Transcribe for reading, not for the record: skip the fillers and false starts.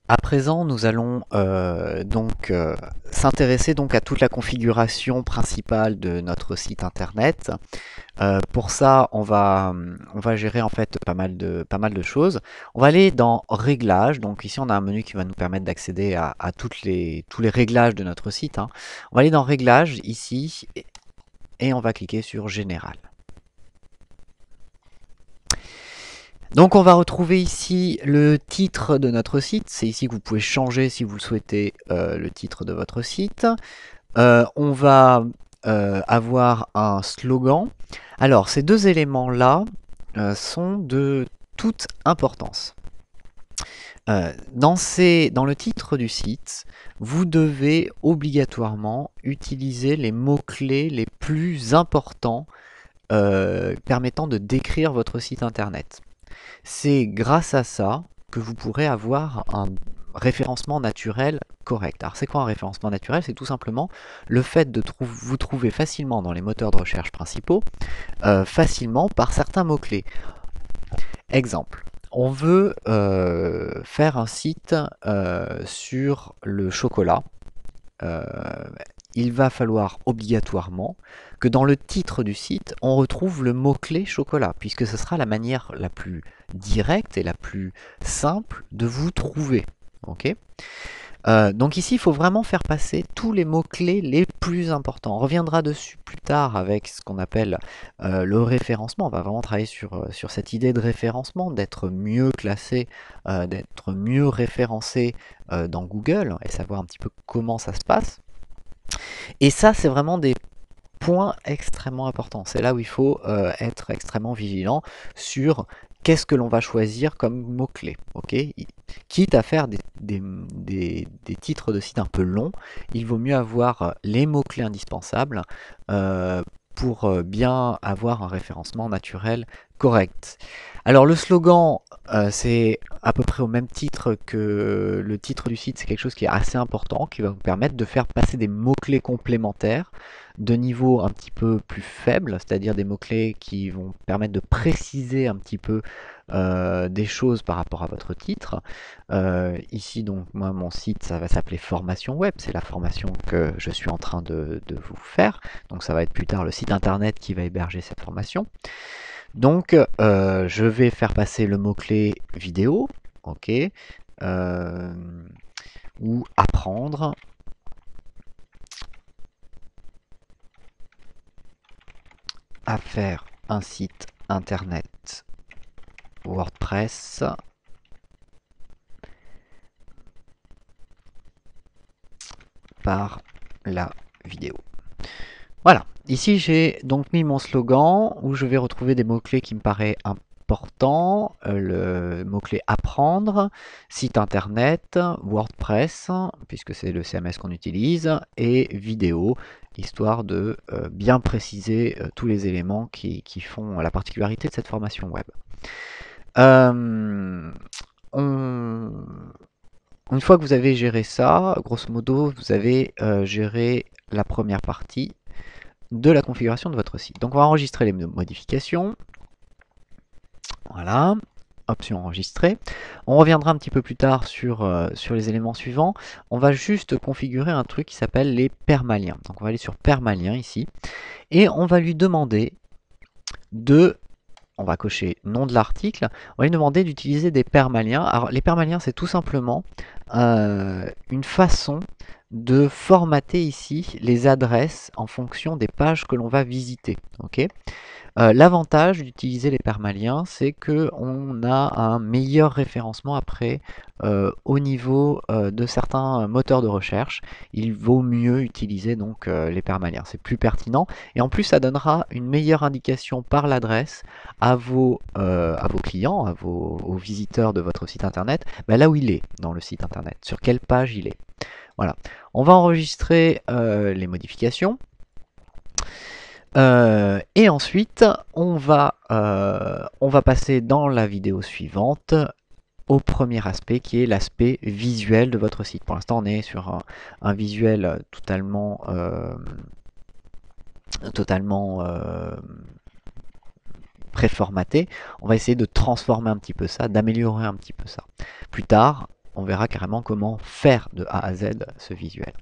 À présent, nous allons s'intéresser donc à toute la configuration principale de notre site internet. Pour ça, on va gérer en fait pas mal de choses. On va aller dans Réglages. Donc ici, on a un menu qui va nous permettre d'accéder à tous les réglages de notre site, hein. On va aller dans Réglages ici et on va cliquer sur Général. Donc on va retrouver ici le titre de notre site. C'est ici que vous pouvez changer si vous le souhaitez le titre de votre site. On va avoir un slogan. Alors ces deux éléments-là sont de toute importance. Dans le titre du site, vous devez obligatoirement utiliser les mots-clés les plus importants permettant de décrire votre site internet. C'est grâce à ça que vous pourrez avoir un référencement naturel correct. Alors c'est quoi un référencement naturel? C'est tout simplement le fait de vous trouver facilement dans les moteurs de recherche principaux, facilement par certains mots-clés. Exemple, on veut faire un site sur le chocolat. Euh, il va falloir obligatoirement que dans le titre du site, on retrouve le mot-clé chocolat, puisque ce sera la manière la plus directe et la plus simple de vous trouver. Ok. Donc ici, il faut vraiment faire passer tous les mots-clés les plus importants. On reviendra dessus plus tard avec ce qu'on appelle le référencement. On va vraiment travailler sur cette idée de référencement, d'être mieux classé, d'être mieux référencé dans Google et savoir un petit peu comment ça se passe. Et ça, c'est vraiment des points extrêmement importants. C'est là où il faut être extrêmement vigilant sur qu'est-ce que l'on va choisir comme mot-clé. Okay, quitte à faire des titres de site un peu longs, il vaut mieux avoir les mots-clés indispensables pour bien avoir un référencement naturel correct. Alors le slogan, c'est à peu près au même titre que le titre du site, c'est quelque chose qui est assez important, qui va vous permettre de faire passer des mots-clés complémentaires de niveau un petit peu plus faible, c'est-à-dire des mots-clés qui vont permettre de préciser un petit peu des choses par rapport à votre titre. Ici, donc, moi, mon site, ça va s'appeler Formation Web, c'est la formation que je suis en train de vous faire. Donc, ça va être plus tard le site internet qui va héberger cette formation. Donc, je vais faire passer le mot-clé vidéo, ok, ou apprendre. À faire un site internet WordPress par la vidéo. Voilà, ici j'ai donc mis mon slogan où je vais retrouver des mots-clés qui me paraissent importants, le mot-clé apprendre, site internet, WordPress, puisque c'est le CMS qu'on utilise, et vidéo, histoire de bien préciser tous les éléments qui font la particularité de cette formation web. Euh, on, Une fois que vous avez géré ça, grosso modo, vous avez géré la première partie de la configuration de votre site. Donc on va enregistrer les modifications. Voilà, option enregistrer. On reviendra un petit peu plus tard sur les éléments suivants. On va juste configurer un truc qui s'appelle les permaliens. Donc on va aller sur permalien ici. Et on va lui demander on va cocher nom de l'article, on va lui demander d'utiliser des permaliens. Alors les permaliens, c'est tout simplement une façon de formater ici les adresses en fonction des pages que l'on va visiter. Okay. L'avantage d'utiliser les permaliens, c'est qu'on a un meilleur référencement après au niveau de certains moteurs de recherche. Il vaut mieux utiliser donc les permaliens, c'est plus pertinent et en plus ça donnera une meilleure indication par l'adresse à vos clients, aux visiteurs de votre site internet, là où il est dans le site internet, sur quelle page il est. Voilà, on va enregistrer les modifications. Et ensuite, on va passer dans la vidéo suivante au premier aspect qui est l'aspect visuel de votre site. Pour l'instant, on est sur un visuel totalement préformaté. On va essayer de transformer un petit peu ça, d'améliorer un petit peu ça. Plus tard, on verra carrément comment faire de A à Z ce visuel.